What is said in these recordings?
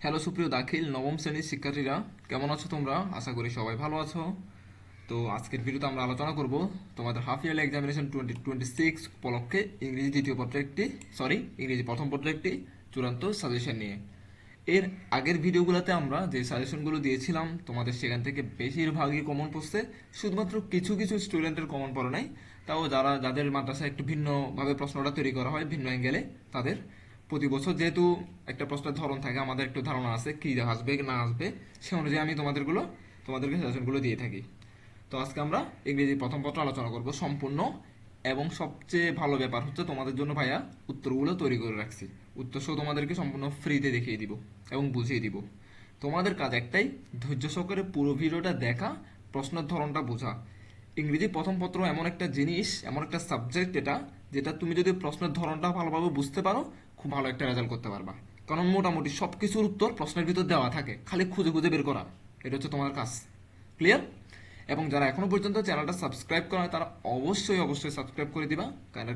Hello সুপ্রিয় দাখিল নবম শ্রেণীর শিক্ষার্থীরা, কেমন আছো তোমরা? আশা করি সবাই ভালো আছো। তো আজকের ভিডিওতে আমরা আলোচনা করব তোমাদের হাফ ইয়ারলি এক্সামিনেশন 2026 উপলক্ষে ইংরেজি দ্বিতীয় পত্রের ইংরেজি প্রথম পত্রের একটি চূড়ান্ত সাজেশন নিয়ে। এর আগের ভিডিওগুলোতে আমরা যে সাজেশনগুলো দিয়েছিলাম তোমাদের সেখান থেকে বেশিরভাগই কমন পড়ছে, শুধুমাত্র কিছু কিছু স্টুডেন্টের কমন পড়ে নাই। তাও যাদের মাদ্রাসায় একটু ভিন্নভাবে প্রশ্নটা তৈরি করা হয়, ভিন্ন অ্যাঙ্গেলে, তাদের প্রতি বছর যেহেতু একটা প্রশ্নের ধরন থাকে, আমাদের একটু ধারণা আছে কী আসবে না আসবে, সে অনুযায়ী আমি তোমাদেরকে সাজেশনগুলো দিয়ে থাকি। তো আজকে আমরা ইংরেজি প্রথম পত্র আলোচনা করব সম্পূর্ণ, এবং সবচেয়ে ভালো ব্যাপার হচ্ছে তোমাদের জন্য ভাইয়া উত্তরগুলো তৈরি করে রাখছি। উত্তর সহ তোমাদেরকে সম্পূর্ণ ফ্রিতে দেখিয়ে দিব এবং বুঝিয়ে দিব। তোমাদের কাজ একটাই, ধৈর্য সহকারে পুরো ভিডিওটা দেখা, প্রশ্নের ধরনটা বোঝা। ইংরেজি প্রথম পত্র এমন একটা জিনিস, এমন একটা সাবজেক্ট যেটা তুমি যদি প্রশ্নের ধরনটা ভালোভাবে বুঝতে পারো, খুব ভালো একটা রেজাল্ট করতে পারবা। কারণ মোটামুটি সব কিছুর উত্তর প্রশ্নের ভিতর দেওয়া থাকে, খালি খুঁজে খুঁজে বের করা। এটা হচ্ছে তোমার কাজ। ক্লিয়ার? এবং যারা এখনো পর্যন্ত চ্যানেলটা সাবস্ক্রাইব করা হয় তারা অবশ্যই অবশ্যই সাবস্ক্রাইব করে দিবা,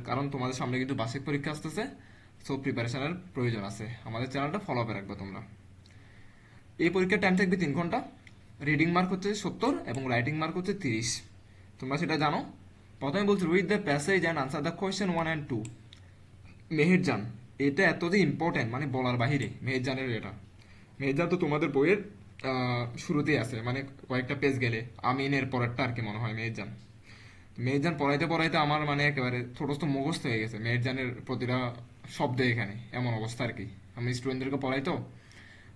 কারণ তোমাদের সামনে কিন্তু বার্ষিক পরীক্ষা আসতেছে। সো প্রিপারেশনের প্রয়োজন আছে, আমাদের চ্যানেলটা ফলো আপে রাখবে তোমরা। এই পরীক্ষার টাইম থাকবে 3 ঘন্টা। রিডিং মার্ক হচ্ছে 70 এবং রাইটিং মার্ক হচ্ছে 30। তোমরা সেটা জানো। প্রথমে বলছি read the passage and answer the question 1 and 2। Meherjaan, এটা এত যে ইম্পর্টেন্ট মানে বলার বাহিরে। মেহেরজানের এটা, মেহেরজান তো তোমাদের বইয়ের শুরুতেই আছে, মানে কয়েকটা পেজ গেলে আমিনের পরেরটা আর কি মনে হয় মেহেরজান। মেহেরজান পড়াইতে পড়াইতে আমার মানে একেবারে ছোটস্থ মুখস্থ হয়ে গেছে মেহেরজানের প্রতিটা শব্দ এখানে, এমন অবস্থা আর কি। আমি স্টুডেন্টদেরকে পড়াই তো।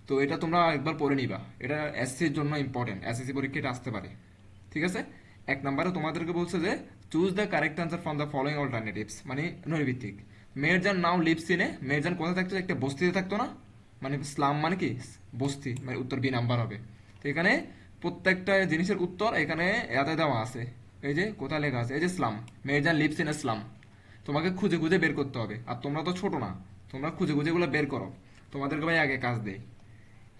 তো এটা তোমরা একবার পড়ে নিবা, এটা এসসির জন্য ইম্পর্টেন্ট, এসএসসি পরীক্ষা এটা আসতে পারে। ঠিক আছে। 1 নম্বরে তোমাদেরকে বলছে যে choose the correct answer from the following alternatives, মানে নৈর্ভিত্তিক। মেহেরজান নাও লিভস ইন এ, মেহেরজান কোথায় থাকতো? একটা বস্তিতে থাকতো না? মানে স্লাম মানে কি বস্তি, মানে উত্তর বি নাম্বার হবে। তো এখানে প্রত্যেকটা জিনিসের উত্তর এখানে এতে দেওয়া আছে। এই যে কোথায় লেখা আছে, এই যে slum, Meherjaan lives in a slum. তোমাকে খুঁজে খুঁজে বের করতে হবে, আর তোমরা তো ছোট না, তোমরা খুঁজে খুঁজে এগুলো বের করো। তোমাদেরকে ভাই আগে কাজ দেয়।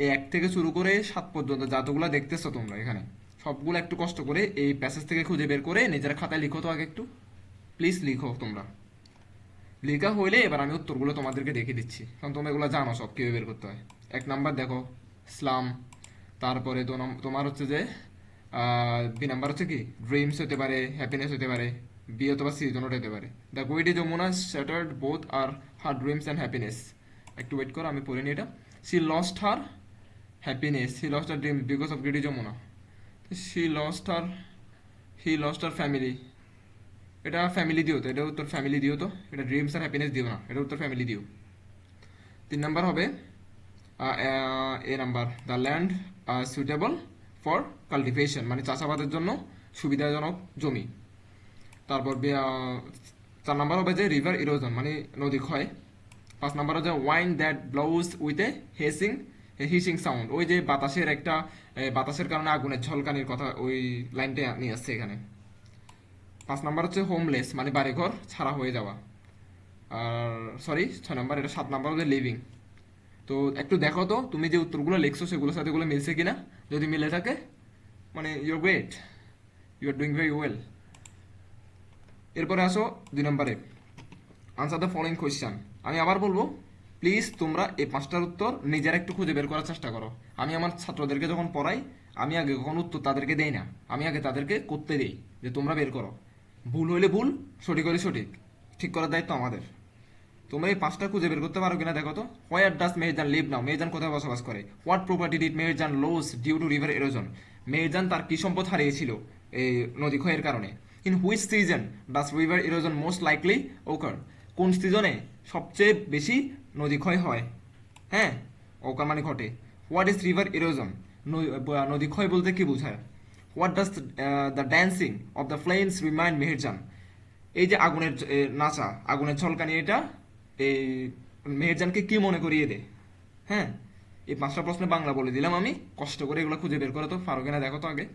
এই 1 থেকে শুরু করে 7 পর্যন্ত যতগুলো দেখতেছো তোমরা এখানে, সবগুলো একটু কষ্ট করে এই প্যাসেজ থেকে খুঁজে বের করে নিজের খাতায় লিখো তো আগে একটু। প্লিজ লিখো তোমরা। লেখা হইলে এবার আমি উত্তরগুলো তোমাদেরকে দেখিয়ে দিচ্ছি, কারণ তোমরা এগুলো জানো সব কীভাবে বের করতে হয়। 1 নাম্বার দেখো ইসলাম। তারপরে তো তোমার হচ্ছে যে বি নাম্বার হচ্ছে কি ড্রিমস হতে পারে, হ্যাপিনেস হতে পারে, বি অথবা সি জন্য হতে পারে। দ্য কুইড যমুনা শ্যাটার্ড বোথ আর হার ড্রিমস অ্যান্ড হ্যাপিনেস। একটু ওয়েট করো, আমি পড়ে নিই এটা। She lost her happiness, he lost her dream because of greedy Jamuna. She lost her, he lost her family. এটা ফ্যামিলি দিও তো, এটা উত্তর ফ্যামিলি দিও তো, এটা ড্রিমস আর হ্যাপিনেস দিও না, এটা উত্তর ফ্যামিলি দিও। 3 নাম্বার হবে A number, the land suitable for cultivation, মানে চাষাবাদের জন্য সুবিধাজনক জমি। তারপর 4 নাম্বার হবে যে রিভার ইরোজন, মানে নদী ক্ষয়। 5 নাম্বার হচ্ছে wine that blouse with a hissing sound, ওই যে বাতাসের কারণে আগুনের ঝলকানির কথা, ওই লাইনটা নিয়ে আসছে এখানে। 5 নাম্বার হচ্ছে হোমলেস, মানে বাড়িঘর ছাড়া হয়ে যাওয়া। আর সরি 6 নাম্বার, এটা 7 নাম্বার হচ্ছে লিভিং। তো একটু দেখো তো তুমি যে উত্তরগুলো লিখছো সেগুলোর সাথে এগুলো মিলছে কিনা। যদি মিলে থাকে মানে you're great, you are doing very well. এরপরে আসো 2 নম্বরে, আনসার দ্য ফলোইং কোয়েশ্চেন। আমি আবার বলবো, প্লিজ তোমরা এই 5টার উত্তর নিজেরা একটু খুঁজে বের করার চেষ্টা করো। আমি আমার ছাত্রদেরকে যখন পড়াই, আমি আগে কখনো উত্তর তাদেরকে দেই না, আমি আগে তাদেরকে করতে দেই যে তোমরা বের করো। ভুল হইলে ভুল, সঠিক হলে সঠিক, ঠিক করার দায়িত্ব আমাদের। তোমরা এই 5টা খুঁজে বের করতে পারো কিনা দেখো তো। Where does Meherjan live now, Meherjan কোথায় বসবাস করে। What property did Meherjan lose due to river erosion, Meherjan তার কি সম্পদ হারিয়েছিল এই নদী ক্ষয়ের কারণে। In which season does river erosion most likely occur, কোন সিজনে সবচেয়ে বেশি নদী ক্ষয় হয়। হ্যাঁ, ওকার মানে ঘটে। হোয়াট ইজ রিভার এরোজন, নদী ক্ষয় বলতে কি বোঝায়। What does the dancing of the flames remind Meherjaan, এই যে আগুনের নাচা, আগুনের ঝলকানি, এটা এই মেহেরজানকে কি মনে করিয়ে দেয়। হ্যাঁ, এই 5টা প্রশ্নের বাংলা বলে দিলাম আমি, কষ্ট করে এগুলো খুঁজে বের করো তো, পারো কিনা দেখো তো আগে।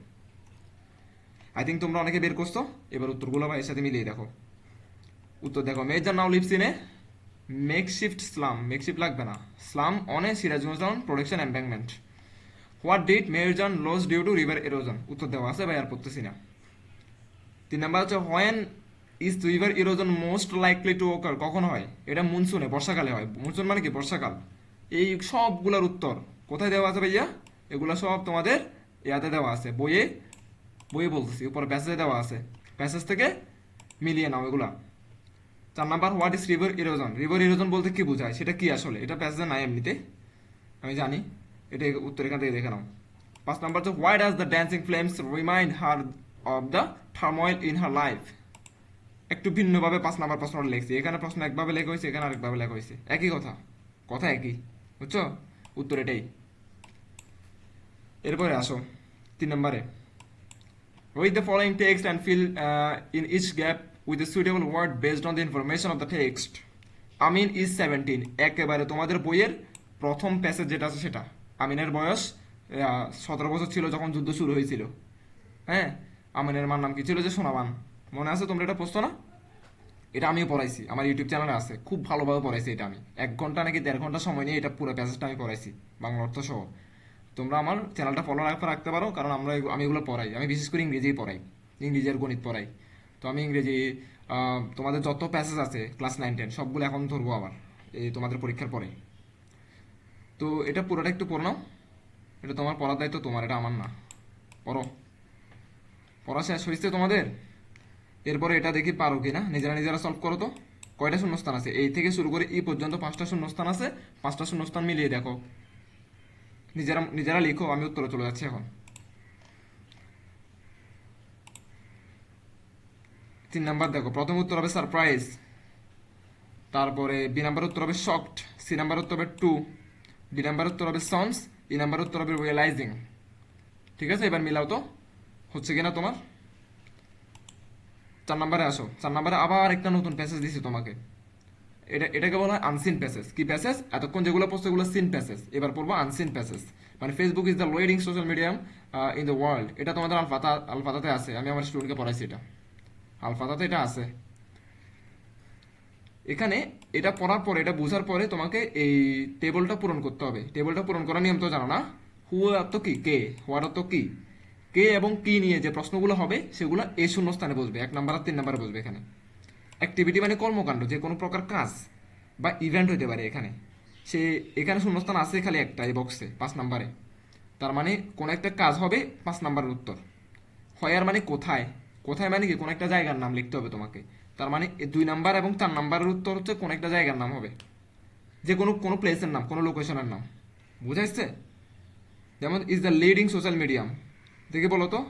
আই থিঙ্ক তোমরা অনেকে বের করছো, এবার উত্তরগুলো বা এর সাথে মিলিয়ে দেখো। উত্তর দেখো, Meherjan now lives in a makeshift slum, makeshift লাগবে না, slum on a Sirajganj protection embankment. What did Meherjan lose due to river erosion, উত্তর দেওয়া আছে ভাই, আর পড়তেছি না। 3 নাম্বার হচ্ছে when is river erosion most likely to occur, কখন হয় এটা। মনসুনে, বর্ষাকালে হয়। মনসুন মানে কি বর্ষাকাল। এই সবগুলোর উত্তর কোথায় দেওয়া আছে ভাইয়া? এগুলো সব তোমাদের ইয়াতে দেওয়া আছে, বইয়ে বইয়ে বলতেছি, উপর প্যাসেজে দেওয়া আছে, প্যাসেজ থেকে মিলিয়ে নাও এগুলা। 4 number, what is river erosion? River erosion বলতে কি বোঝায়, সেটা কি আসলে? এটা প্যাসেজে নাই এমনিতে, আমি জানি, এটা উত্তর এখান থেকে দেখে নাও। 5 নাম্বার হচ্ছে why does the dancing flames remind her of the turmoil in her life? একটু ভিন্নভাবে 5 নাম্বার প্রশ্নটা লিখছি, এখানে প্রশ্ন একভাবে লেখা হয়েছে, এখানে আরেকভাবে লেখা হয়েছে, একই কথা, কথা একই, বুঝছো? উত্তর এটাই। এরপরে আসো 3 নম্বরে, read the following text and fill in each gap with a suitable word based on the information of the text. Amin is 17, একেবারে তোমাদের বইয়ের প্রথম প্যাসেজ যেটা আছে সেটা। আমিনের বয়স 17 বছর ছিল যখন যুদ্ধ শুরু হয়েছিল। হ্যাঁ, আমিনের মার নাম কি ছিল যে সোনাবান, মনে আছে তোমরা? এটা পড়ছো না? এটা আমিও পড়াইছি, আমার ইউটিউব চ্যানেলে আছে, খুব ভালোভাবে পড়াইছি এটা আমি। 1 ঘন্টা নাকি 1.5 ঘন্টা সময় নিয়ে এটা পুরো প্যাসেজটা আমি পড়াইছি, বাংলা অর্থ সহ। তোমরা আমার চ্যানেলটা ফলো রাখতে পারো, কারণ আমি এগুলো পড়াই, আমি বিশেষ করে ইংরেজি পড়াই, ইংরেজি আর গণিত পড়াই। তো আমি ইংরেজি তোমাদের যত প্যাসেজ আছে ক্লাস 9-10 সবগুলো এখন ধরবো আবার এই তোমাদের পরীক্ষার পরে। তো এটা পুরোটা একটু পড়ো নাও, এটা তোমার পড়ার দায়িত্ব তোমার, এটা আমার না। পড়ো, পড়া শেষ হয়েছে তোমাদের? এরপরে এটা দেখি পারো কি না, নিজেরা নিজেরা সলভ করো তো। কয়টা শূন্যস্থান আছে? এই থেকে শুরু করে এই পর্যন্ত 5টা শূন্যস্থান আছে, 5টা শূন্যস্থান মিলিয়ে দেখো, নিজেরা নিজেরা লিখো, আমি উত্তরে চলে যাচ্ছি এখন। 3 নাম্বার দেখো, প্রথম উত্তর হবে সারপ্রাইজ, তারপরে বি নাম্বার উত্তর হবে শকড, সি নাম্বার উত্তর হবে টু, ডি নাম্বার উত্তর হবে সন্স, ই নাম্বার উত্তর হবে রিয়েলাইজিং। ঠিক আছে, এবার মিলাও তো, হচ্ছে কিনা তোমার। 4 নাম্বারে আসো। 4 নাম্বারে আবার একটা নতুন প্যাসেজ দিছি তোমাকে, এটাকে বলা হয় আনসিন প্যাসেজ। কি প্যাসেজ? এতক্ষণ যেগুলো পড়ছো এগুলো সিন প্যাসেজ, এবার পড়বো আনসিন প্যাসেজ। মানে Facebook is the leading social medium in the world, এটা তোমাদের আলফাতাতে আছে, আমি আমার স্টুডেন্টকে পড়াইছি, এটা আলফাতাতে এটা আছে। এখানে এটা পড়ার পরে, এটা বোঝার পরে তোমাকে এই টেবলটা পূরণ করতে হবে। টেবলটা পূরণ করার নিয়ম তো জানো না? হু অর্থ কি, কে, হোয়াট অর্থ কি, কে এবং কি নিয়ে যে প্রশ্নগুলো হবে সেগুলো এই শূন্য স্থানে বসবে, 1 নাম্বার আর 3 নাম্বারে বসবে। এখানে অ্যাক্টিভিটি মানে কর্মকাণ্ড, যে কোনো প্রকার কাজ বা ইভেন্ট হতে পারে এখানে। সে এখানে শূন্যস্থান আছে খালি একটা এই বক্সে 5 নাম্বারে, তার মানে কোন একটা কাজ হবে 5 নাম্বারের উত্তর। হয়ার মানে কোথায়, কোথায় মানে কি কোন একটা জায়গার নাম লিখতে হবে তোমাকে, তার মানে 2 নাম্বার এবং 4 নাম্বারের উত্তর হচ্ছে কোন একটা জায়গার নাম হবে, যে কোনো প্লেসের নাম, কোনো লোকেশনের নাম, বুঝাইছে? যেমন is the leading social medium, দেখে বলো তো,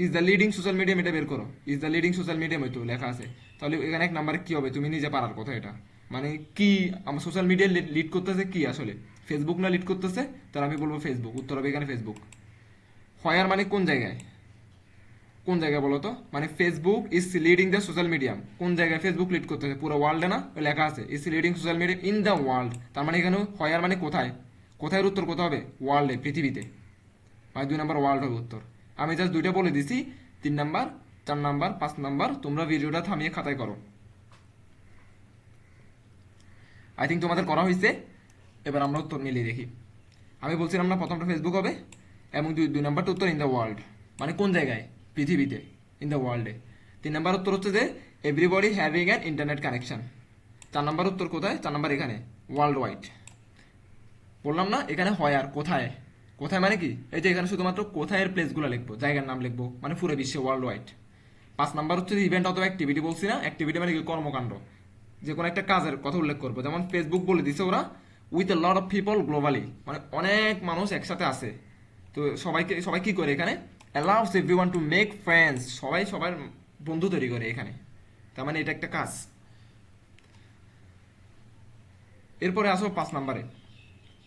is the leading social medium, এটা বের করো, is the leading social medium হয়তো লেখা আছে, তাহলে এখানে 1 নাম্বারে কি হবে তুমি নিজে পারার কথা এটা। মানে কি আমার সোশ্যাল মিডিয়া লিড করতেছে কি আসলে, ফেসবুক না লিড করতেছে? তাহলে আমি বলবো ফেসবুক, উত্তর হবে এখানে ফেসবুক। হয়ার মানে কোন জায়গায়, কোন জায়গায় বলো তো, মানে Facebook is leading the social medium, কোন জায়গায় ফেসবুক লিড করতেছে? পুরো ওয়ার্ল্ডে না, লেখা আছে is leading social medium in the world, তার মানে এখানে হয়ার মানে কোথায়, কোথায় উত্তর কোথায় হবে? ওয়ার্ল্ডে, পৃথিবীতে, মানে 2 নাম্বার ওয়ার্ল্ড হবে উত্তর। আমি জাস্ট দুইটা বলে দিছি, 3 নাম্বার, 4 নাম্বার, 5 নাম্বার, তোমরা ভিডিওটা থামিয়ে খাতায় করো। আই থিঙ্ক তোমাদের করা হয়েছে, এবার আমরা উত্তর মিলিয়ে দেখি। আমি বলছিলাম না প্রথমটা ফেসবুক হবে, এবং 2 নাম্বারটা উত্তর ইন দ্য ওয়ার্ল্ড, মানে কোন জায়গায়, পৃথিবীতে, ইন দ্য ওয়ার্ল্ডে। 3 নাম্বার উত্তর হচ্ছে যে everybody having an internet connection. 4 number উত্তর কোথায়? 4 নাম্বার এখানে ওয়ার্ল্ড ওয়াইড। বললাম না এখানে হয় আর কোথায়, কোথায় মানে কি, এই যে এখানে শুধুমাত্র কোথায় প্লেসগুলো লিখবো, জায়গার নাম লিখবো, মানে পুরো বিশ্বে, ওয়ার্ল্ড ওয়াইড। 5 নাম্বার হচ্ছে ইভেন্ট অথবা অ্যাক্টিভিটি, বলছি না, অ্যাক্টিভিটি মানে কি কর্মকাণ্ড, যে কোনো একটা কাজের কথা উল্লেখ করবো, যেমন ফেসবুক বলে দিছে ওরা with a lot of people globally, মানে অনেক মানুষ একসাথে আছে। তো সবাই কি করে এখানে? Allows everyone to make friends, সবাই সবার বন্ধু তৈরি করে এখানে, তার মানে এটা একটা কাজ। এরপরে আসো 5 নাম্বারে।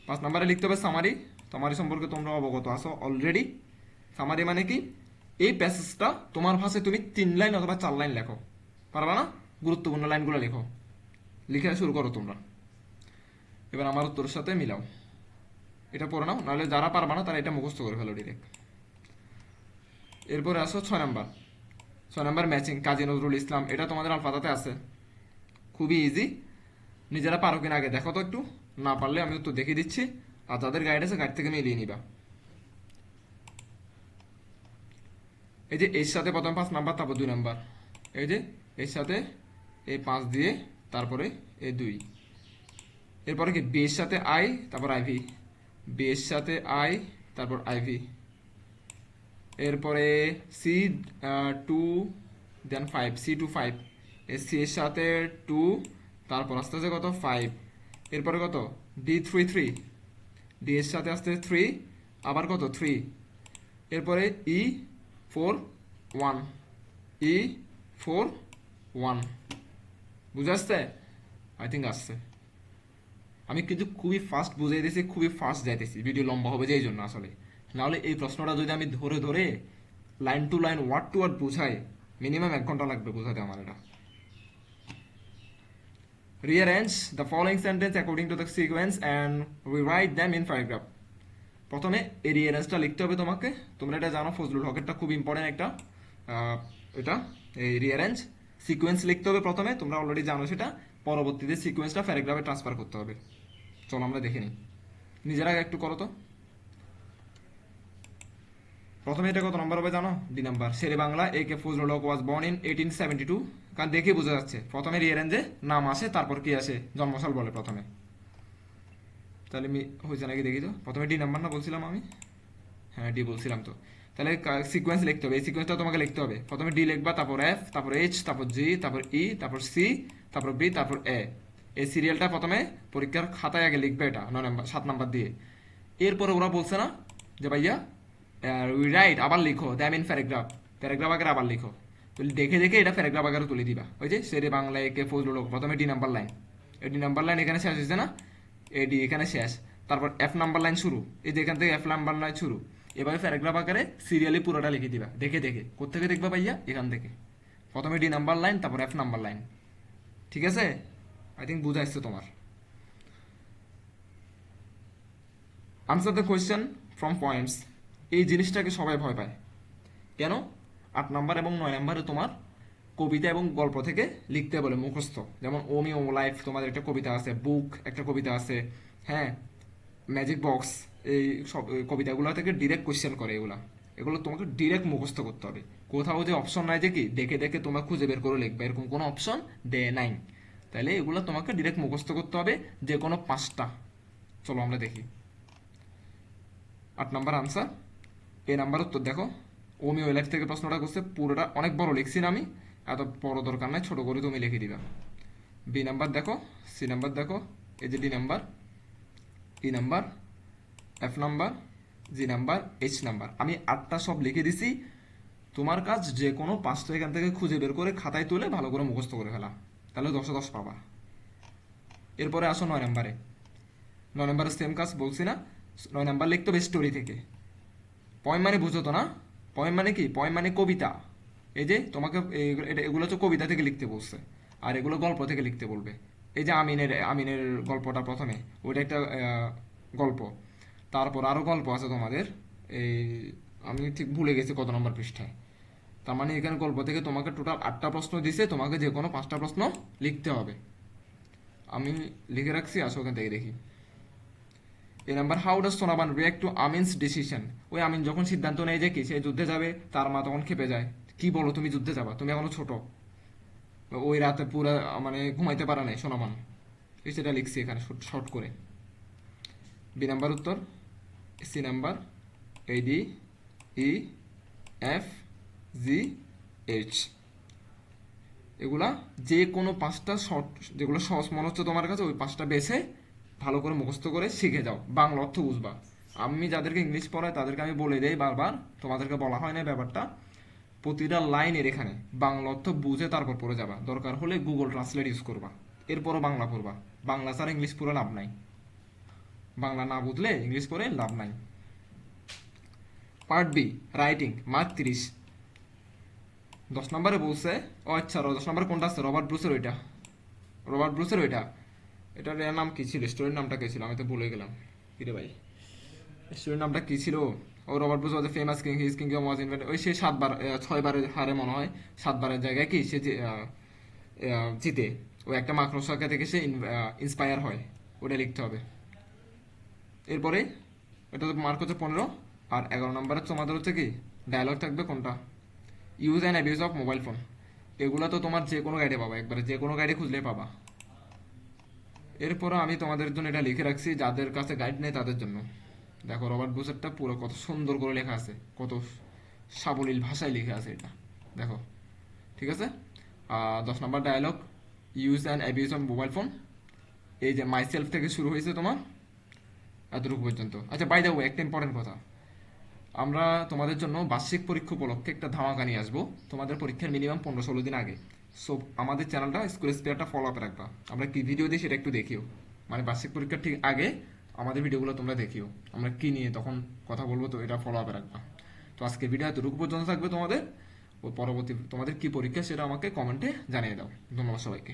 5 নাম্বারে লিখতে হবে সামারি। সামারি সম্পর্কে তোমরা অবগত আছো অলরেডি। সামারি মানে কি, এই প্যাসেজটা তোমার ভাষায় তুমি 3 লাইন অথবা 4 লাইন লেখো, পারবা না? গুরুত্বপূর্ণ লাইনগুলো লেখো, লিখে শুরু করো তোমরা। এবার আমার উত্তরের সাথে মিলাও, এটা পড়ে নাও, নাহলে যারা পারবা না তারা এটা মুখস্থ করে ফেলো ডিরেক্ট। এরপরে আসো 6 number. 6 number matching, Kazi Nazrul Islam, এটা তোমাদের আলফাতাতে আছে, খুবই ইজি। নিজেরা পারো কিনা আগে দেখো তো একটু, না পারলে আমি উত্তর দেখিয়ে দিচ্ছি, আর যাদের গাইড আছে গাইড থেকে মিলিয়ে নিবা। এই যে এর সাথে প্রথম 5 নাম্বার, তারপর 2 নাম্বার, এই যে এর সাথে এই 5 দিয়ে তারপরে এই 2, এরপরে কি বি এর সাথে আই, তারপর আইভি, বি এর সাথে আই, তারপর আইভি। এরপরে সি 2 দেন 5, সি টু 5, সি এর সাথে 2, তারপর আস্তে আস্তে কত 5, এরপরে কত ডি 3 3, ডি এর সাথে আসতে 3, আবার কত 3, এরপরে ই 4 1, ই 4 1। বুঝে আসছে? আই থিঙ্ক আসছে। আমি কিন্তু খুবই ফাস্ট বুঝাই দিয়েছি, খুবই ফাস্ট যাইতেছি, ভিডিও লম্বা হবে যে এই জন্য আসলে। নাহলে এই প্রশ্নটা যদি আমি ধরে ধরে line to line word to word বুঝাই, মিনিমাম 1 ঘন্টা লাগবে বোঝাতে আমার এটা। Rearrange the following sentence according to the sequence and rewrite them in paragraph. প্রথমে এই রিয়ারেঞ্জটা লিখতে হবে তোমাকে। তোমরা এটা জানো, ফজলুল হকেরটা খুব ইম্পর্টেন্ট একটা, এটা এই রিয়ারেঞ্জ সিকোয়েন্স লিখতে হবে প্রথমে, তোমরা অলরেডি জানো সেটা। পরবর্তীতে সিকোয়েন্সটা প্যারাগ্রাফে ট্রান্সফার করতে হবে। চলো আমরা দেখে নিই, নিজেরা একটু করো তো। প্রথমে এটা কত নম্বর হবে জানো? D number. Sher-e Bangla A K Fazlul Huq was born in 1872। কারণ দেখে বোঝা যাচ্ছে প্রথমে রিয়ারেঞ্জে নাম আসে, তারপর কি আসে, জন্মসাল বলে প্রথমে। তাহলে হয়েছে নাকি দেখি তো। প্রথমে ডি নাম্বার না বলছিলাম আমি? হ্যাঁ ডি বলছিলাম তো। তাহলে সিকোয়েন্স লিখতে হবে, এই সিকোয়েন্সটা তোমাকে লিখতে হবে। প্রথমে ডি লিখবা, তারপর এফ, তারপর এইচ, তারপর জি, তারপর ই, তারপর সি, তারপর বি, তারপর এ। এই সিরিয়ালটা প্রথমে পরীক্ষার খাতায় আগে লিখবে, এটা 9 নাম্বার 7 নাম্বার দিয়ে। এরপরে ওরা বলছে না যে ভাইয়া রাইট আবার লিখো দ্যাম ইন প্যারাগ্রাফ, প্যারাগ্রাফ আকারে আবার লিখো। দেখে দেখে এটা প্যারাগ্রাফ আকারে তুলে দিবা। ওই যে শেরে বাংলা একে ফজলুল হক, প্রথমে ডি নাম্বার লাইন, এই ডি নাম্বার লাইন এখানে শেষ হয়েছে না, এডি এখানে শেষ, তারপর এফ নাম্বার লাইন শুরু, এই যে এখান থেকে এফ নাম্বার লাইন শুরু। এভাবে প্যারাগ্রাফ আকারে সিরিয়ালি পুরোটা লিখে দিবা দেখে দেখে। কোথেকে দেখবা ভাইয়া? এখান থেকে। প্রথমে ডি নাম্বার লাইন, তারপর এফ নাম্বার লাইন। ঠিক আছে? আই থিঙ্ক বুঝা আসছে তোমার। Answer the question from points. এই জিনিসটাকে সবাই ভয় পায় কেন? 8 নাম্বার এবং 9 নাম্বারে তোমার কবিতা এবং গল্প থেকে লিখতে বলে মুখস্থ। যেমন ওমি ও লাইফ তোমাদের একটা কবিতা আছে, বুক একটা কবিতা আছে, হ্যাঁ, ম্যাজিক বক্স, এই সব কবিতাগুলো থেকে ডিরেক্ট কোয়েশ্চেন করে। এগুলো তোমাকে ডিরেক্ট মুখস্থ করতে হবে। কোথাও যে অপশন নাই যে কি দেখে দেখে তোমার খুঁজে বের করে লিখবে, এরকম কোনো অপশন দেয় নাই। তাহলে এগুলো তোমাকে ডিরেক্ট মুখস্থ করতে হবে, যে কোনো 5টা। চলো আমরা দেখি। 8 নাম্বার আনসার। এ নাম্বার উত্তর দেখো, ওমি ওই লাইফ থেকে প্রশ্নটা করছে, পুরোটা অনেক বড় লিখছি না আমি, এত বড় দরকার নাই, ছোট করে তুমি লিখে দিবা। বি নাম্বার দেখো, সি নাম্বার দেখো, এই যে D number, E number, F number, G number, H number. আমি 8টা সব লিখে দিছি। তোমার কাজ যে কোনো 5টা এখান থেকে খুঁজে বের করে খাতায় তুলে ভালো করে মুখস্থ করে ফেলা, তাহলে 10-এ 10 পাবা। এরপরে আসো 9 নাম্বারে। 9 নাম্বারে সেম কাজ বলছি না, 9 নাম্বার লিখতে হবে স্টোরি থেকে। পয়েম মানে বুঝো তো না? পয়েম মানে কি? পয়েম মানে কবিতা। এই যে তোমাকে এগুলো হচ্ছে কবিতা থেকে লিখতে বলছে, আর এগুলো গল্প থেকে লিখতে বলবে। এই যে আমিনের আমিনের গল্পটা প্রথমে, ওইটা একটা গল্প। তারপর আরও গল্প আছে তোমাদের, এই আমি ঠিক ভুলে গেছি কত নম্বর পৃষ্ঠায়। তার মানে এখানে গল্প থেকে তোমাকে টোটাল 8টা প্রশ্ন দিছে, তোমাকে যে কোনো 5টা প্রশ্ন লিখতে হবে। আমি লিখে রাখছি, আসো ওখান থেকে দেখি। এই number, how does Sonaban react to Amin's decision. ওই আমিন যখন সিদ্ধান্ত নেয় যে কি সে যুদ্ধে যাবে, তার মা তখন খেপে যায়। কি বলো, তুমি যুদ্ধে যাবা? তুমি এখনো ছোট। ওই রাতে পুরো মানে ঘুমাইতে পারা নাই সোনামান। সেটা লিখছি এখানে শর্ট করে। বি নাম্বার উত্তর, C number, A D, E, F, G, H. এগুলা যে কোনো 5টা শর্ট, যেগুলো সহজ মনে হচ্ছে তোমার কাছে, ওই 5টা বেছে ভালো করে মুখস্থ করে শিখে যাও, বাংলা অর্থ বুঝবা। আমি যাদেরকে ইংলিশ পড়াই তাদেরকে আমি বলে দেই বারবার, তোমাদেরকে বলা হয় না ব্যাপারটা। প্রতিটা লাইনের এখানে বাংলা অর্থ বুঝে তারপর পড়ে যাবা, দরকার হলে গুগল ট্রান্সলেট ইউজ করবা, এরপরও বাংলা পড়বা। বাংলা ছাড়া ইংলিশ পড়ে লাভ নাই, বাংলা না বুঝলে ইংলিশ পড়ে লাভ নাই। Part B, writing, mark 30। 10 নাম্বারে বলছে, ও আচ্ছা 10 নাম্বার কোনটা আছে? রবার্ট ব্রুসের ওইটা, রবার্ট ব্রুসের ওইটা। এটার নাম কি ছিল? স্টোরির নামটা কি ছিল? আমি তো ভুলে গেলাম। কিরে ভাই, স্টোরির নামটা কি ছিল? ও Robert Bruce was a famous king, his kingdom was invented. ওই সে 7বার 6বারের হারে মনে হয়, 7বারের জায়গায় কি সে জিতে। ও একটা মাকড়সাকে থেকে সে ইন্সপায়ার হয়, ওটা লিখতে হবে। এরপরে এটা তো মার্ক হচ্ছে 15, আর 11 নাম্বারের তোমাদের হচ্ছে কি ডায়লগ থাকবে কোনটা? Use and abuse of mobile phone. এগুলো তো তোমার যে কোনো গাইডে পাবা, একবারে যে কোনো গাইডে খুঁজলে পাবা। এরপরও আমি তোমাদের জন্য এটা লিখে রাখছি, যাদের কাছে গাইড নেই তাদের জন্য। দেখো রবার্ট বুসারটা পুরো কত সুন্দর করে লেখা আছে, কত সাবলীল ভাষায় লেখা আছে এটা, দেখো। ঠিক আছে। 10 number dialogue, use and abuse of mobile phone. এই যে মাই সেলফ থেকে শুরু হয়েছে তোমার এতটুকু পর্যন্ত। আচ্ছা, বাই দ্য ওয়ে, একটা ইম্পর্টেন্ট কথা, আমরা তোমাদের জন্য বার্ষিক পরীক্ষা উপলক্ষে একটা ধামাকা নিয়ে আসবো তোমাদের পরীক্ষার মিনিমাম 15-16 দিন আগে। সো আমাদের চ্যানেলটা স্কুল স্পেয়ারটা ফলো আপ রাখবা, আমরা কি ভিডিও দিই সেটা একটু দেখিও, মানে বার্ষিক পরীক্ষার ঠিক আগে আমাদের ভিডিওগুলো তোমরা দেখিও, আমরা কি নিয়ে তখন কথা বলবো, তো এটা ফলো আপে রাখবা। তো আজকে ভিডিও এতটুকু পর্যন্ত থাকবে তোমাদের, ও পরবর্তী তোমাদের কি পরীক্ষা সেটা আমাকে কমেন্টে জানিয়ে দাও। ধন্যবাদ সবাইকে।